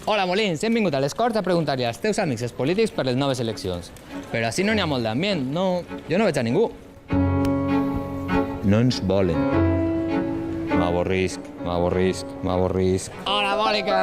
Hola, Molins, hem vingut a les Corts a preguntar-li als teus amics els polítics per les noves eleccions. Però així no n'hi ha molt d'ambient, no... Jo no veig a ningú. No ens volen. M'avorrisc. Hola, Mònica!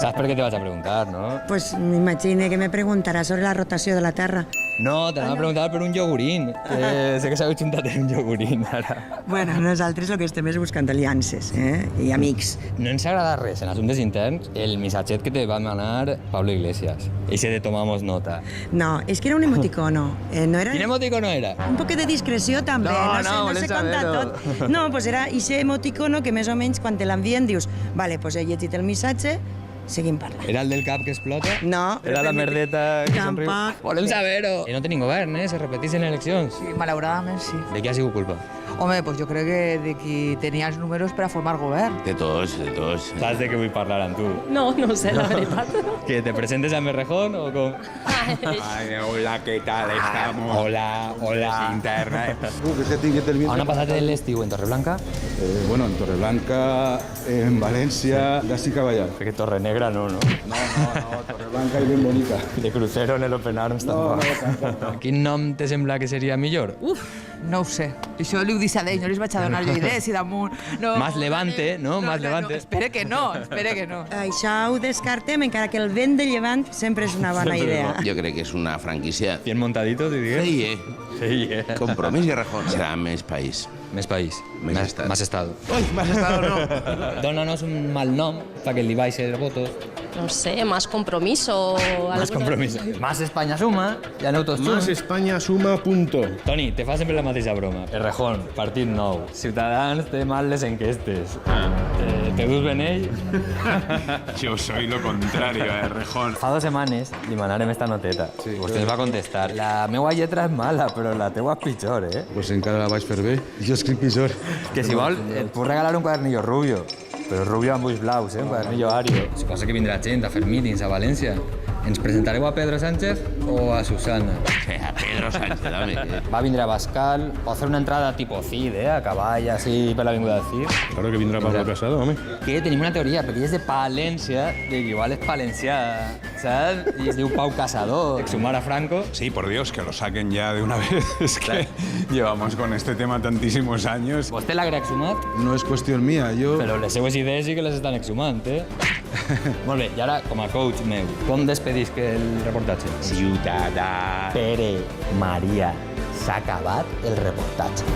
Saps per què te vaig a preguntar, no? Pues m'imagine que me preguntarà sobre la rotació de la Terra. No, te l'anava a preguntar per un iogurín. Sé que s'ha juntat en un iogurín, ara. Bueno, nosaltres el que estem és buscant aliances, i amics. No ens agrada res en assumptes interns el missatget que te va demanar Pablo Iglesias. Ese de tomamos nota. No, és que era un emoticono. No era... Quin emoticono era? Un poc de discreció, també. No, no sé contar tot. No, pues era ese emoticono que més o menys quan te l'envien dius vale, pues he llegit el missatge, seguim parlant. Era el del cap que explota? No. Era la merdeta que somriu? Tampoc. Volem saber-ho. No tenim govern, se repetissin eleccions. Sí, malauradament sí. De qui ha sigut culpa? Home, pues jo crec que de qui tenia els números per a formar govern. De tots, de tots. Saps de què vull parlar amb tu? No sé, la veritat. Que te presentes a Merrejón o com? Ay, hola, ¿qué tal estamos? Hola. Interna. Que se tingui el On ha passat l'estiu? En Torreblanca? Bueno, en Torreblanca, en València, Gassi Caballar. Perquè Torrenegra no, no? No, Torreblanca i ben bonica. De crucero en el Open Arms tampoc. Quin nom te sembla que seria millor? No ho sé. Això li ho dic a ell, no li vaig a donar jo idees i damunt... No, Más Levante, no? Más Levante. No, espera que no. Això ho descartem, encara que el vent de llevant sempre és una bona idea. Jo crec que és una franquícia. Bien montadito, te digues? Sí, Compromís i Rejón. Serà més país. Més país. Més estat. Más estado. Ui, más estado no. Dónanos un mal nom perquè li baixi el voto. No sé, más compromiso. Más compromiso. Más España suma. Ja aneu tots Más junts. España suma punto. Toni, te fa sempre la mateixa broma. Errejón, partit nou. Ciutadans té mal les enquestes. Te dus Benell? Yo soy lo contrario, Rejón. Fa 2 setmanes li manarem esta noteta. Vostè ens va contestar. La meua lletra és mala, però la teua és pitjor, Pues encara la vaig fer bé. Jo escric pitjor. Que si vol, et puc regalar un quadernillo rubio. Però rubio amb ulls blaus, un quadernillo ario. Suposo que vindrà gent a fer mítings a València. Ens presentareu a Pedro Sánchez o a Susana? A Pedro Sánchez, home. Va vindre a Bascal, o hacer una entrada tipo Cid, a cavall, així per l'avinguda del Cid. Claro que vindrà Pablo Casado, home. Que tenim una teoria, perquè ell és de Palència, de que igual és palencià, saps? I es diu Pau Casador. Exhumar a Franco. Sí, por Dios, que lo saquen ya de una vez. Es que llevamos con este tema tantísimos años. Vostè l'ha exhumat, No és qüestió mia, jo... però les seues idees sí que les estan exhumant, Molt bé, i ara, com a coach meu, com despedisc el reportatge? Ciutadà. Pere, Maria, s'ha acabat el reportatge.